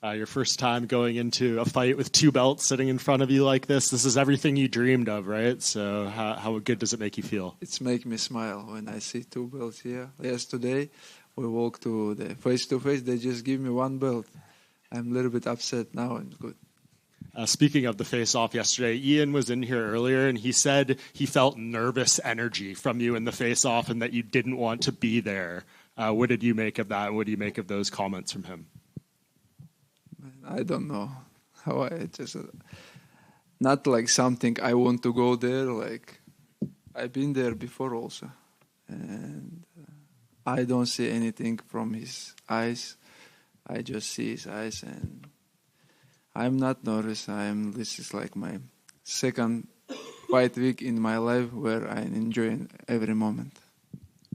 Your first time going into a fight with two belts sitting in front of you like this. This is everything you dreamed of, right? So how good does it make you feel? It's make me smile when I see two belts here. Yesterday, we walked to the face-to-face. They just give me one belt. I'm a little bit upset now and good. Speaking of the face-off yesterday, Ian was in here earlier, and he said he felt nervous energy from you in the face-off and that you didn't want to be there. What did you make of that? What do you make of those comments from him? I don't know how I just not like something I want to go there. Like I've been there before also, and I don't see anything from his eyes. I just see his eyes, and I'm not nervous. This is like my second fight week in my life where I'm enjoying every moment.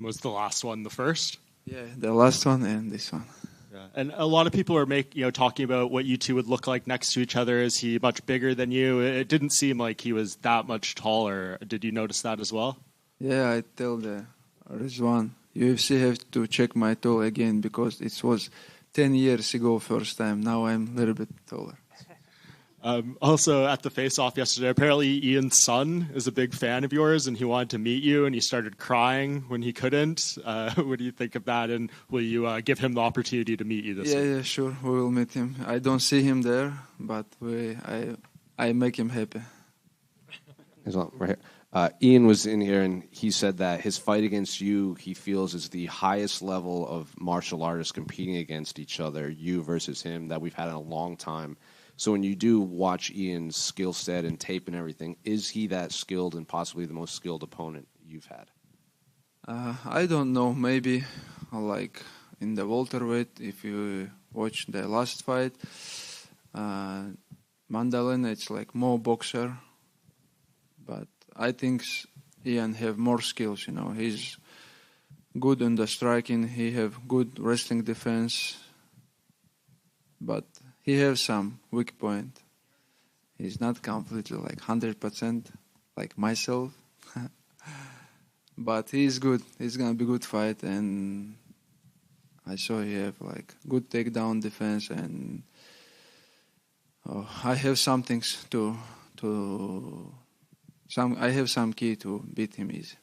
Was the last one the first? Yeah, the last one and this one. Yeah. And a lot of people are talking about what you two would look like next to each other. Is he much bigger than you? It didn't seem like he was that much taller. Did you notice that as well? Yeah, I tell the Rizwan, UFC have to check my tall again because it was 10 years ago first time. Now I'm a little bit taller. Also, at the face-off yesterday, apparently Ian's son is a big fan of yours, and he wanted to meet you, and he started crying when he couldn't. What do you think of that, and will you give him the opportunity to meet you this week? Yeah, sure. We will meet him. I don't see him there, but I make him happy. Right here. Ian was in here, and he said that his fight against you, he feels, is the highest level of martial artists competing against each other, you versus him, that we've had in a long time. So when you do watch Ian's skill set and tape and everything, is he that skilled and possibly the most skilled opponent you've had? I don't know. Maybe like in the welterweight, if you watch the last fight, Mandalena, it's like more boxer. But I think Ian have more skills. He's good on the striking. He have good wrestling defense. But he has some weak point. He's not completely like 100% like myself. But he's good. He's going to be good fight. And I saw he have like good takedown defense. And I have some things I have some key to beat him easy.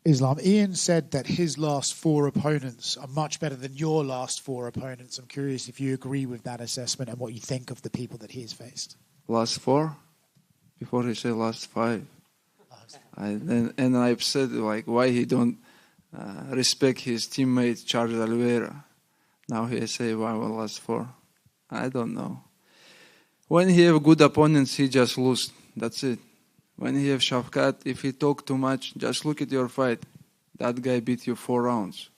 Islam, Ian said that his last four opponents are much better than your last four opponents. I'm curious if you agree with that assessment and what you think of the people that he has faced. Last four? Before he said last five. And I've said like why he don't respect his teammate Charles Oliveira. Now he say why last four. I don't know. When he have good opponents, he just lose. That's it. When he have Shavkat, if he talk too much, just look at your fight. That guy beat you 4 rounds.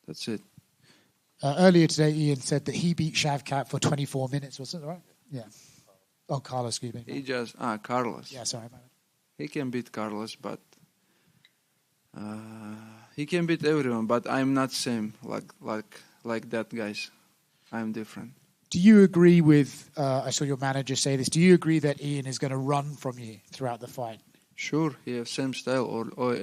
That's it. Earlier today, Ian said that he beat Shavkat for 24 minutes. Was it right? Yeah. Oh, Carlos, excuse me. He just Carlos. Yeah, sorry about it. He can beat Carlos, but he can beat everyone. But I'm not same like that guys. I'm different. Do you agree with, I saw your manager say this, do you agree that Ian is going to run from you throughout the fight? Sure, he has same style or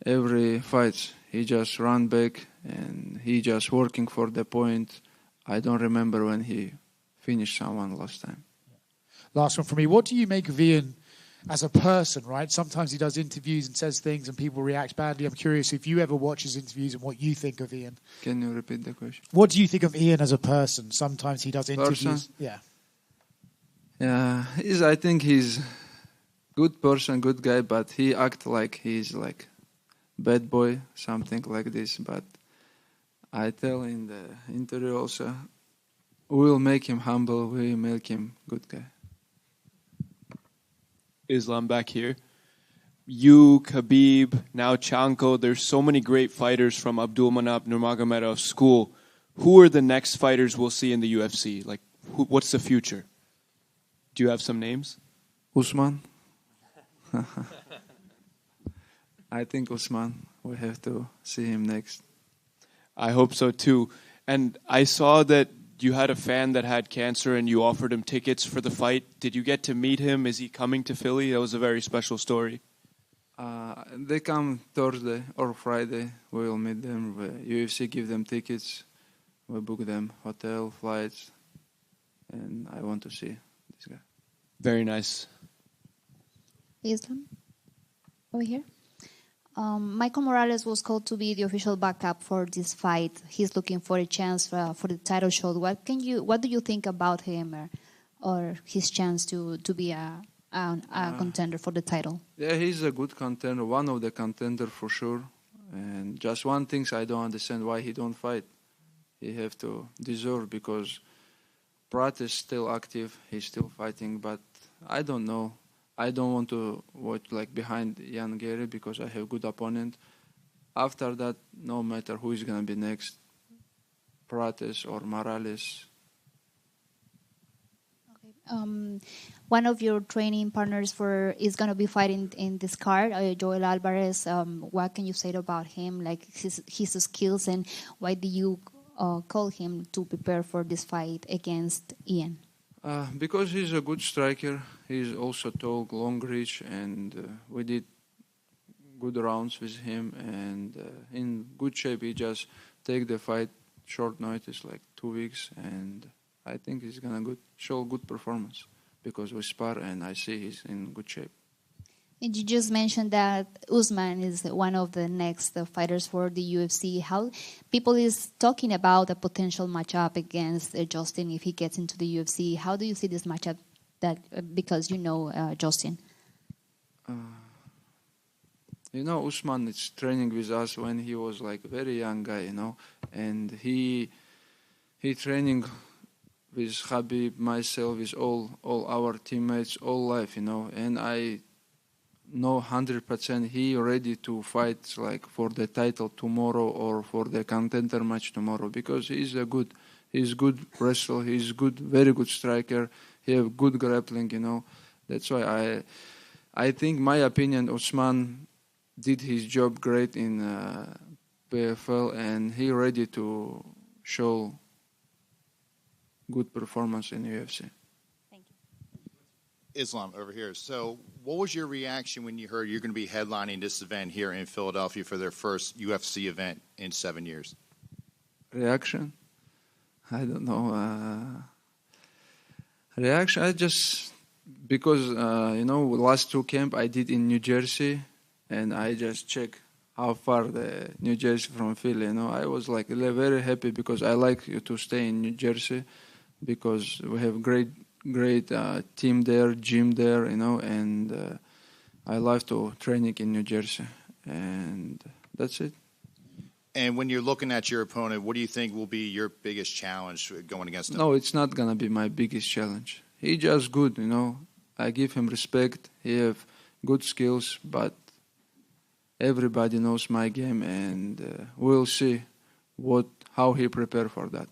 every fight. He just run back and he just working for the point. I don't remember when he finished someone last time. Last one for me. What do you make of Ian as a person, right? Sometimes he does interviews and says things and people react badly. I'm curious if you ever watch his interviews and what you think of Ian. Can you repeat the question? What do you think of Ian as a person? Sometimes he does interviews. Person? Yeah. Yeah, I think he's good person, good guy, but he act like he's like bad boy, something like this. But I tell in the interview also, we will make him humble, we will make him good guy. Islam back here. You, Khabib, now Chanko. There's so many great fighters from Abdulmanap Nurmagomedov's school. Who are the next fighters we'll see in the UFC? Like, what's the future? Do you have some names? Usman. I think Usman. We have to see him next. I hope so too. And I saw that you had a fan that had cancer and you offered him tickets for the fight. Did you get to meet him? Is he coming to Philly? That was a very special story. They come Thursday or Friday. We will meet them. UFC give them tickets. We book them hotel, flights, and I want to see this guy. Very nice. Islam, over here. Michael Morales was called to be the official backup for this fight. He's looking for a chance for the title shot. What do you think about him or his chance to be a contender for the title? Yeah, he's a good contender, one of the contenders for sure. And just one thing I don't understand why he don't fight. He have to deserve because Pratt is still active. He's still fighting, but I don't know. I don't want to watch like behind Ian Garry because I have good opponent. After that, no matter who is gonna be next, Prates or Morales. Okay. One of your training partners is gonna be fighting in this card, Joel Alvarez. What can you say about him? Like his skills, and why do you call him to prepare for this fight against Ian? Because he's a good striker. He's also tall, long reach, and we did good rounds with him. And in good shape, he just take the fight short notice, like 2 weeks, and I think he's gonna show good performance because we spar, and I see he's in good shape. And you just mentioned that Usman is one of the next fighters for the UFC. How people is talking about a potential matchup against Justin if he gets into the UFC. How do you see this matchup? Because you know Justin. Usman is training with us when he was like a very young guy, and he training with Khabib, myself, with all our teammates, all life, and I know 100% he ready to fight like for the title tomorrow or for the contender match tomorrow because he's good wrestler, he's very good striker, he have good grappling, That's why I think, my opinion, Usman did his job great in PFL and he ready to show good performance in UFC. Islam over here. So what was your reaction when you heard you're going to be headlining this event here in Philadelphia for their first UFC event in 7 years? Reaction? I don't know. Reaction? I just, because, last 2 camp I did in New Jersey and I just check how far the New Jersey from Philly, I was like very happy because I like to stay in New Jersey because we have great team there, gym there, and I love to training in New Jersey, and that's it. And when you're looking at your opponent, what do you think will be your biggest challenge going against him? No, it's not gonna be my biggest challenge. He just good, I give him respect. He have good skills, but everybody knows my game, and we'll see how he prepare for that.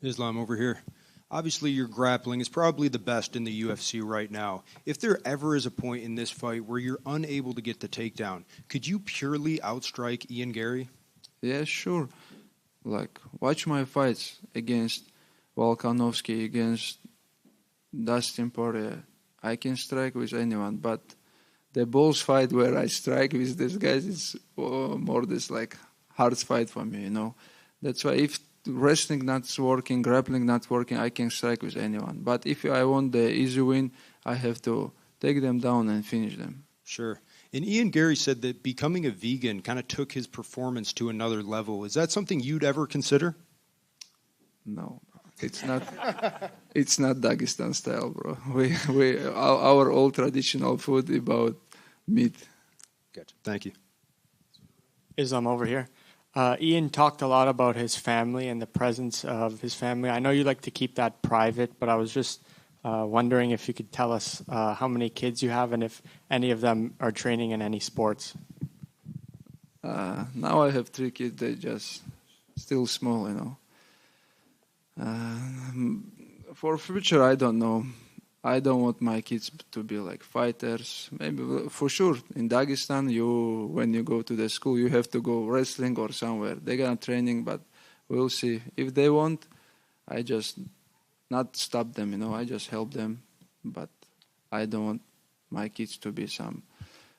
Islam over here. Obviously, your grappling is probably the best in the UFC right now. If there ever is a point in this fight where you're unable to get the takedown, could you purely outstrike Ian Garry? Yeah, sure. Like, watch my fights against Volkanovski, against Dustin Poirier. I can strike with anyone, but the Bulls fight where I strike with these guys is more this like hard fight for me, That's why if wrestling not working, grappling not working, I can strike with anyone. But if I want the easy win, I have to take them down and finish them. Sure. And Ian Garry said that becoming a vegan kind of took his performance to another level. Is that something you'd ever consider? No, it's not. It's not Dagestan style, bro. Our old traditional food about meat. Gotcha. Thank you. Islam over here. Ian talked a lot about his family and the presence of his family. I know you like to keep that private, but I was just wondering if you could tell us how many kids you have and if any of them are training in any sports. Now I have 3 kids. They're just still small, For future, I don't know. I don't want my kids to be like fighters. Maybe for sure in Dagestan, when you go to the school, you have to go wrestling or somewhere. They got training, but we'll see. If they want, I just not stop them. I just help them. But I don't want my kids to be some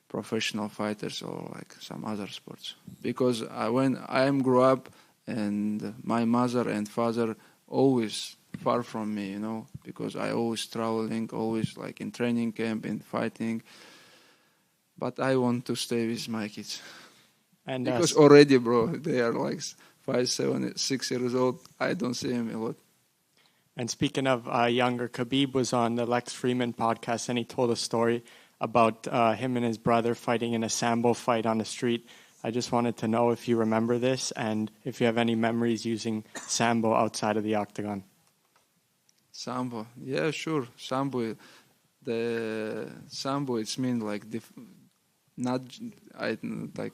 professional fighters or like some other sports. Because when I grew up and my mother and father always far from me, because I always traveling, always like in training camp, in fighting. But I want to stay with my kids. And Because already, bro, they are like 5, 7, 6 years old. I don't see them a lot. And speaking of younger, Khabib was on the Lex Freeman podcast, and he told a story about him and his brother fighting in a Sambo fight on the street. I just wanted to know if you remember this and if you have any memories using Sambo outside of the octagon. Sambo, yeah, sure. Sambo, it's mean like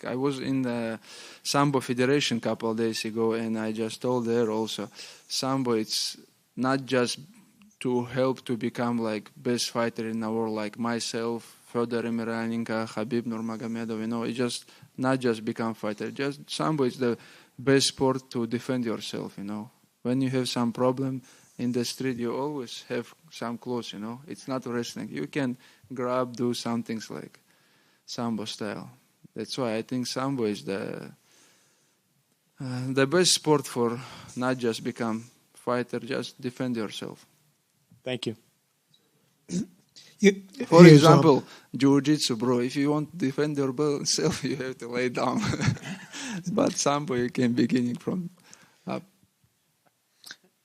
I was in the Sambo Federation a couple of days ago, and I just told there also, Sambo, it's not just to help to become like best fighter in the world, like myself, Fedor Emelianenko, Khabib Nurmagomedov. It's just not just become fighter. Just Sambo is the best sport to defend yourself. When you have some problem in the street, you always have some clothes. It's not wrestling. You can grab, do some things like Sambo style. That's why I think Sambo is the best sport for not just become fighter, just defend yourself. Thank you. For example, Jiu-Jitsu, bro, if you want to defend yourself, you have to lay down. But Sambo, you can begin from up.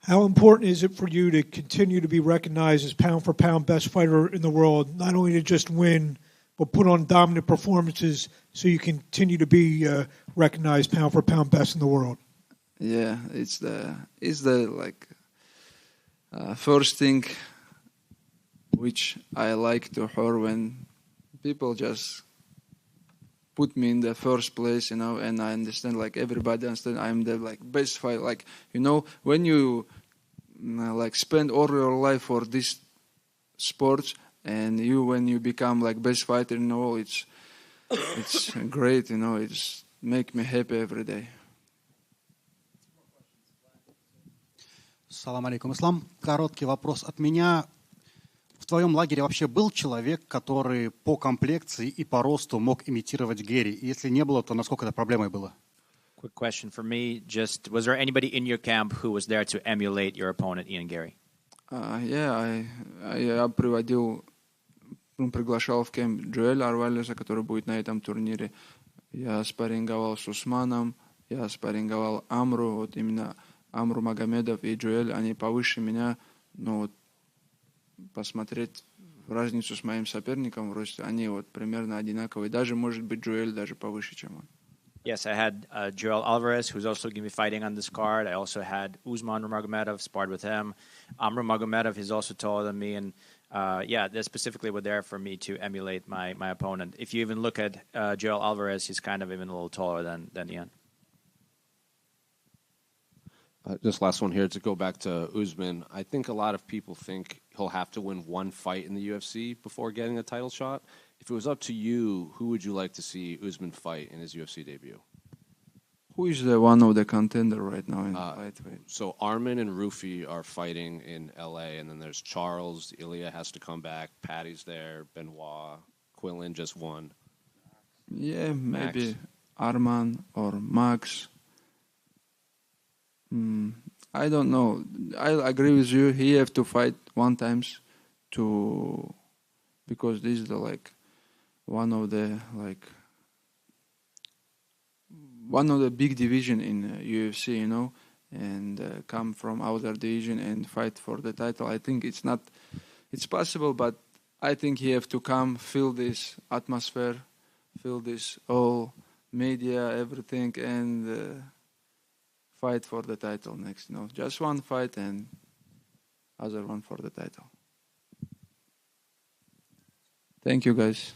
How important is it for you to continue to be recognized as pound-for-pound best fighter in the world, not only to just win, but put on dominant performances so you continue to be recognized pound-for-pound best in the world? Yeah, it's the like first thing which I like to hear when people just put me in the first place, and I understand, like everybody understand I'm the like best fighter. Like when you like spend all your life for this sports, and when you become like best fighter in the world, it's great. It's make me happy every day. Салам алейкум, Ислам. Короткий вопрос от меня. В твоем лагере вообще был человек, который по комплекции и по росту мог имитировать Гэри? И если не было, то насколько это проблемой было? Quick question for me. Just, was there anybody in your camp who was there to emulate your opponent, Ian Garry? Я приглашал в кемп Джоэля Арвалеса, который будет на этом турнире. Я спарринговал с Усманом, я спарринговал Амру, вот именно Амру Магомедов и Джоэль, они повыше меня, но вот посмотреть разницу с моим соперником в росте, они вот примерно одинаковые. Даже, может быть, Джоэль даже повыше, чем он. Yes, I had Joel Alvarez, who's also going to be fighting on this card. I also had Usman Nurmagomedov, sparred with him. Amr Magomedov is also taller than me. And they specifically were there for me to emulate my opponent. If you even look at Joel Alvarez, he's kind of even a little taller than Ian. Just last one here to go back to Usman. I think a lot of people think he'll have to win one fight in the UFC before getting a title shot. If it was up to you, who would you like to see Usman fight in his UFC debut? Who is the one of the contender right now in the lightweight? So Arman and Rufi are fighting in LA, and then there's Charles. Ilya has to come back. Patty's there. Benoit. Quillen just won. Yeah, maybe Max. Arman or Max. I don't know. I agree with you. He have to fight one times because this is one of the big division in UFC, and come from outer division and fight for the title. I think it's possible, but I think he have to come, feel this atmosphere, feel this all media, everything, and fight for the title next. Just one fight and other one for the title. Thank you, guys.